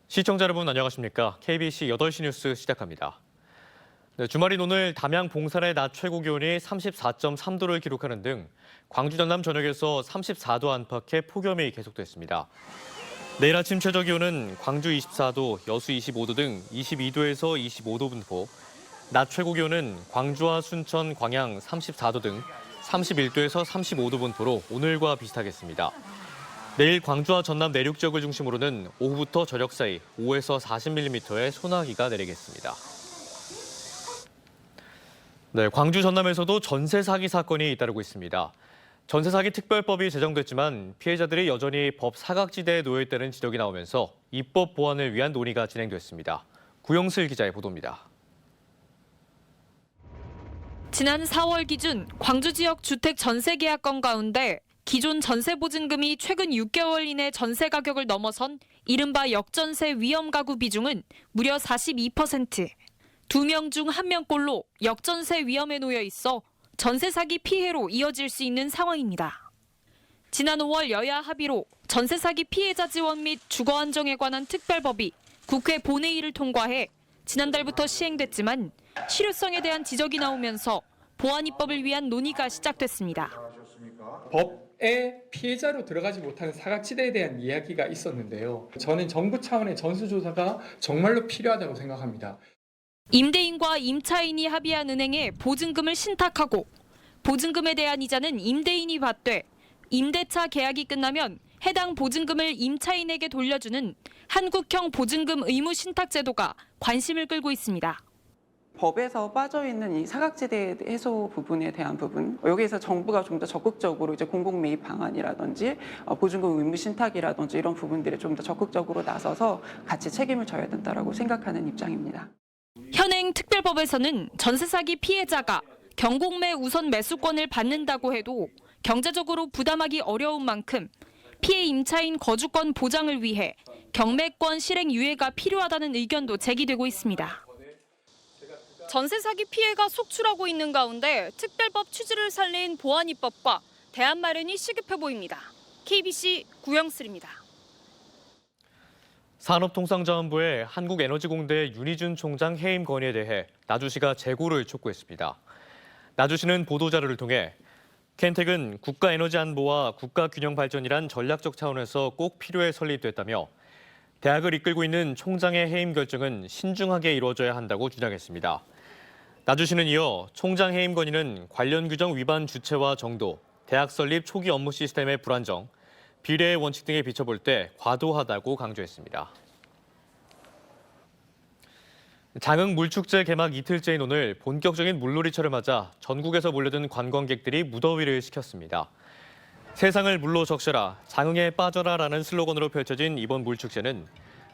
시청자 여러분 안녕하십니까? KBC 8시 뉴스 시작합니다. 네, 주말인 오늘 담양 봉산의 낮 최고 기온이 34.3도를 기록하는 등 광주 전남 전역에서 34도 안팎의 폭염이 계속됐습니다. 내일 아침 최저 기온은 광주 24도, 여수 25도 등 22도에서 25도 분포, 낮 최고 기온은 광주와 순천, 광양 34도 등 31도에서 35도 분포로 오늘과 비슷하겠습니다. 내일 광주와 전남 내륙 지역을 중심으로는 오후부터 저녁 사이 5에서 40mm의 소나기가 내리겠습니다. 네, 광주 전남에서도 전세 사기 사건이 잇따르고 있습니다. 전세 사기 특별법이 제정됐지만 피해자들이 여전히 법 사각지대에 놓여 있다는 지적이 나오면서 입법 보완을 위한 논의가 진행됐습니다. 구영슬 기자의 보도입니다. 지난 4월 기준 광주 지역 주택 전세 계약 건 가운데 기존 전세 보증금이 최근 6개월 이내 전세 가격을 넘어선 이른바 역전세 위험 가구 비중은 무려 42%. 2명 중 1명꼴로 역전세 위험에 놓여 있어 전세 사기 피해로 이어질 수 있는 상황입니다. 지난 5월 여야 합의로 전세 사기 피해자 지원 및 주거 안정에 관한 특별법이 국회 본회의를 통과해 지난달부터 시행됐지만 실효성에 대한 지적이 나오면서 보완 입법을 위한 논의가 시작됐습니다. 법에 피해자로 들어가지 못하는 사각지대에 대한 이야기가 있었는데요. 저는 정부 차원의 전수조사가 정말로 필요하다고 생각합니다. 임대인과 임차인이 합의한 은행에 보증금을 신탁하고 보증금에 대한 이자는 임대인이 받되 임대차 계약이 끝나면 해당 보증금을 임차인에게 돌려주는 한국형 보증금 의무 신탁 제도가 관심을 끌고 있습니다. 법에서 빠져있는 이 사각지대 해소 부분에 대한 부분, 여기에서 정부가 좀 더 적극적으로 이제 공공 매입 방안이라든지 보증금 의무 신탁이라든지 이런 부분들에 좀 더 적극적으로 나서서 같이 책임을 져야 된다라고 생각하는 입장입니다. 현행 특별법에서는 전세 사기 피해자가 경공매 우선 매수권을 받는다고 해도 경제적으로 부담하기 어려운 만큼 피해 임차인 거주권 보장을 위해 경매권 실행 유예가 필요하다는 의견도 제기되고 있습니다. 전세 사기 피해가 속출하고 있는 가운데 특별법 취지를 살린 보완 입법과 대안 마련이 시급해 보입니다. KBC 구영슬입니다. 산업통상자원부의 한국에너지공대 윤희준 총장 해임 건의에 대해 나주시가 재고를 촉구했습니다. 나주시는 보도자료를 통해 켄텍은 국가에너지안보와 국가균형발전이란 전략적 차원에서 꼭 필요해 설립됐다며 대학을 이끌고 있는 총장의 해임 결정은 신중하게 이루어져야 한다고 주장했습니다. 나주시는 이어 총장 해임 건의는 관련 규정 위반 주체와 정도, 대학 설립 초기 업무 시스템의 불안정, 비례의 원칙 등에 비춰볼 때 과도하다고 강조했습니다. 장흥 물축제 개막 이틀째인 오늘 본격적인 물놀이철을 맞아 전국에서 몰려든 관광객들이 무더위를 식혔습니다. 세상을 물로 적셔라, 장흥에 빠져라라는 슬로건으로 펼쳐진 이번 물축제는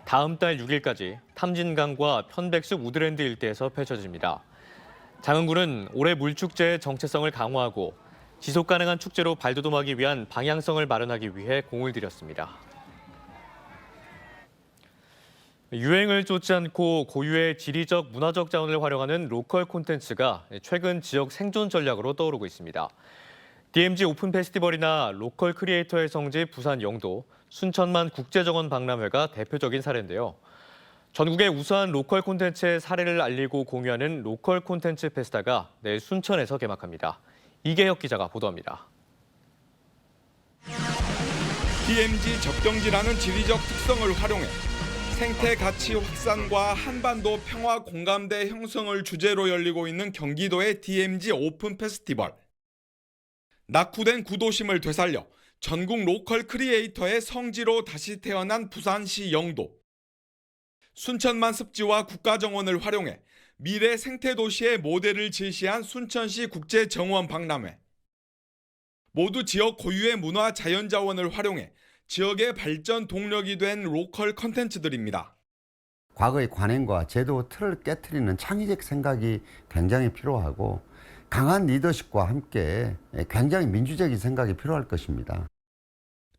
다음 달 6일까지 탐진강과 편백숲 우드랜드 일대에서 펼쳐집니다. 장흥군은 올해 물축제의 정체성을 강화하고 지속 가능한 축제로 발돋움하기 위한 방향성을 마련하기 위해 공을 들였습니다. 유행을 쫓지 않고 고유의 지리적, 문화적 자원을 활용하는 로컬 콘텐츠가 최근 지역 생존 전략으로 떠오르고 있습니다. DMZ 오픈 페스티벌이나 로컬 크리에이터의 성지 부산 영도, 순천만 국제정원 박람회가 대표적인 사례인데요. 전국의 우수한 로컬 콘텐츠의 사례를 알리고 공유하는 로컬 콘텐츠 페스타가 내일 순천에서 개막합니다. 이계혁 기자가 보도합니다. DMZ 적경지라는 지리적 특성을 활용해 생태 가치 확산과 한반도 평화 공감대 형성을 주제로 열리고 있는 경기도의 DMZ 오픈 페스티벌. 낙후된 구도심을 되살려 전국 로컬 크리에이터의 성지로 다시 태어난 부산시 영도. 순천만 습지와 국가정원을 활용해 미래 생태도시의 모델을 제시한 순천시 국제정원 박람회. 모두 지역 고유의 문화 자연자원을 활용해 지역의 발전 동력이 된 로컬 컨텐츠들입니다. 과거의 관행과 제도 틀을 깨트리는 창의적 생각이 굉장히 필요하고 강한 리더십과 함께 굉장히 민주적인 생각이 필요할 것입니다.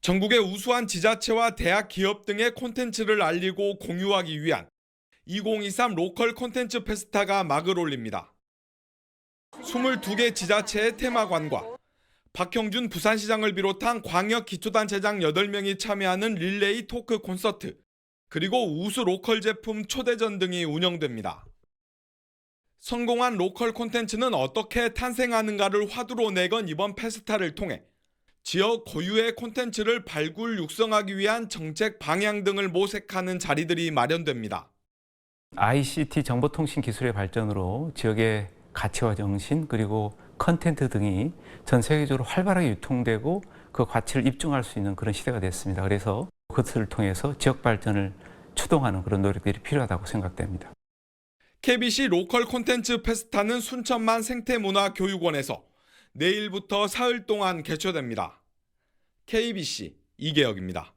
전국의 우수한 지자체와 대학, 기업 등의 콘텐츠를 알리고 공유하기 위한 2023 로컬 콘텐츠 페스타가 막을 올립니다. 22개 지자체의 테마관과 박형준 부산시장을 비롯한 광역 기초단체장 8명이 참여하는 릴레이 토크 콘서트, 그리고 우수 로컬 제품 초대전 등이 운영됩니다. 성공한 로컬 콘텐츠는 어떻게 탄생하는가를 화두로 내건 이번 페스타를 통해 지역 고유의 콘텐츠를 발굴 육성하기 위한 정책 방향 등을 모색하는 자리들이 마련됩니다. ICT 정보통신 기술의 발전으로 지역의 가치와 정신 그리고 컨텐츠 등이 전 세계적으로 활발하게 유통되고 그 가치를 입증할 수 있는 그런 시대가 됐습니다. 그래서 그것을 통해서 지역 발전을 추동하는 그런 노력들이 필요하다고 생각됩니다. KBC 로컬 콘텐츠 페스타는 순천만 생태문화교육원에서 내일부터 사흘 동안 개최됩니다. KBC 이계혁입니다.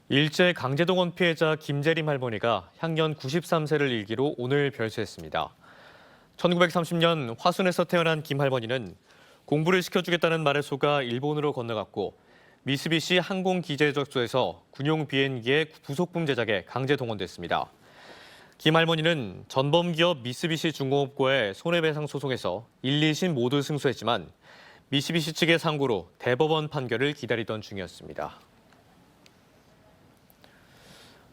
일제 강제동원 피해자 김재림 할머니가 향년 93세를 일기로 오늘 별세했습니다. 1930년 화순에서 태어난 김 할머니는 공부를 시켜주겠다는 말에 속아 일본으로 건너갔고 미쓰비시 항공기재적소에서 군용 비행기의 부속품 제작에 강제 동원됐습니다. 김 할머니는 전범기업 미쓰비시 중공업고의 손해배상 소송에서 1, 2심 모두 승소했지만 미쓰비시 측의 상고로 대법원 판결을 기다리던 중이었습니다.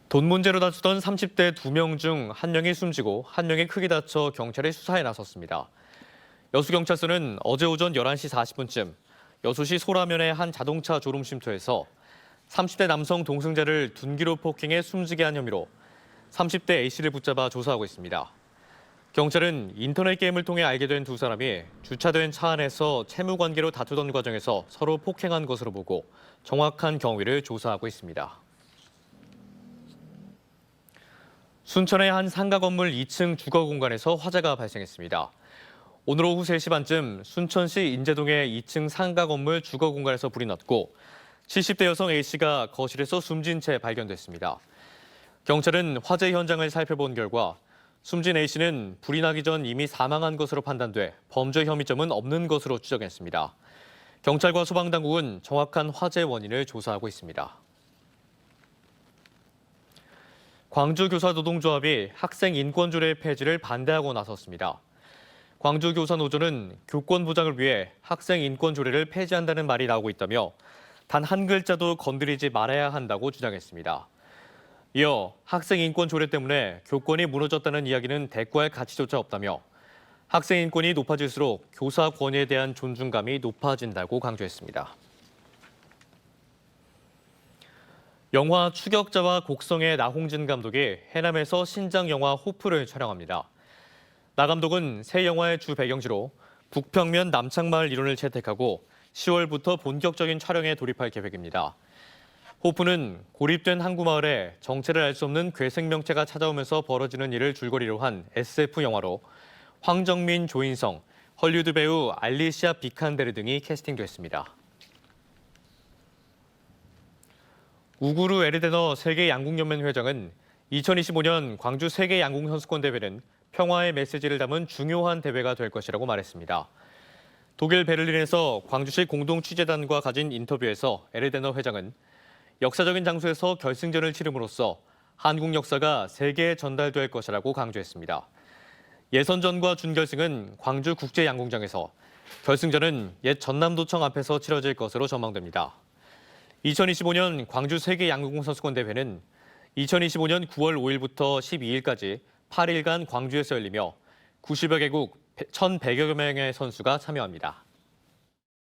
돈 문제로 다투던 30대 2명 중 1명이 숨지고 1명이 크게 다쳐 경찰이 수사에 나섰습니다. 여수경찰서는 어제 오전 11시 40분쯤 여수시 소라면의 한 자동차 조름 쉼터에서 30대 남성 동승자를 둔기로 폭행해 숨지게 한 혐의로 30대 A씨를 붙잡아 조사하고 있습니다. 경찰은 인터넷 게임을 통해 알게 된 두 사람이 주차된 차 안에서 채무 관계로 다투던 과정에서 서로 폭행한 것으로 보고 정확한 경위를 조사하고 있습니다. 순천의 한 상가 건물 2층 주거 공간에서 화재가 발생했습니다. 오늘 오후 3시 반쯤 순천시 인제동의 2층 상가 건물 주거 공간에서 불이 났고 70대 여성 A씨가 거실에서 숨진 채 발견됐습니다. 경찰은 화재 현장을 살펴본 결과 숨진 A씨는 불이 나기 전 이미 사망한 것으로 판단돼 범죄 혐의점은 없는 것으로 추정했습니다. 경찰과 소방당국은 정확한 화재 원인을 조사하고 있습니다. 광주교사노동조합이 학생 인권조례 폐지를 반대하고 나섰습니다. 광주교사노조는 교권 보장을 위해 학생 인권조례를 폐지한다는 말이 나오고 있다며 단 한 글자도 건드리지 말아야 한다고 주장했습니다. 이어 학생 인권조례 때문에 교권이 무너졌다는 이야기는 대꾸할 가치조차 없다며 학생 인권이 높아질수록 교사 권위에 대한 존중감이 높아진다고 강조했습니다. 영화 추격자와 곡성의 나홍진 감독이 해남에서 신작 영화 호프를 촬영합니다. 나 감독은 새 영화의 주 배경지로 북평면 남창마을 이론을 채택하고 10월부터 본격적인 촬영에 돌입할 계획입니다. 호프는 고립된 항구 마을에 정체를 알 수 없는 괴생명체가 찾아오면서 벌어지는 일을 줄거리로 한 SF 영화로 황정민, 조인성, 헐리우드 배우 알리시아 비칸데르 등이 캐스팅됐습니다. 우구르 에르데너 세계양궁연맹 회장은 2025년 광주 세계양궁선수권대회는 평화의 메시지를 담은 중요한 대회가 될 것이라고 말했습니다. 독일 베를린에서 광주시 공동취재단과 가진 인터뷰에서 에르데너 회장은 역사적인 장소에서 결승전을 치름으로써 한국 역사가 세계에 전달될 것이라고 강조했습니다. 예선전과 준결승은 광주국제양궁장에서, 결승전은 옛 전남도청 앞에서 치러질 것으로 전망됩니다. 2025년 광주 세계양궁선수권대회는 2025년 9월 5일부터 12일까지 8일간 광주에서 열리며 90여 개국 1,100여 명의 선수가 참여합니다.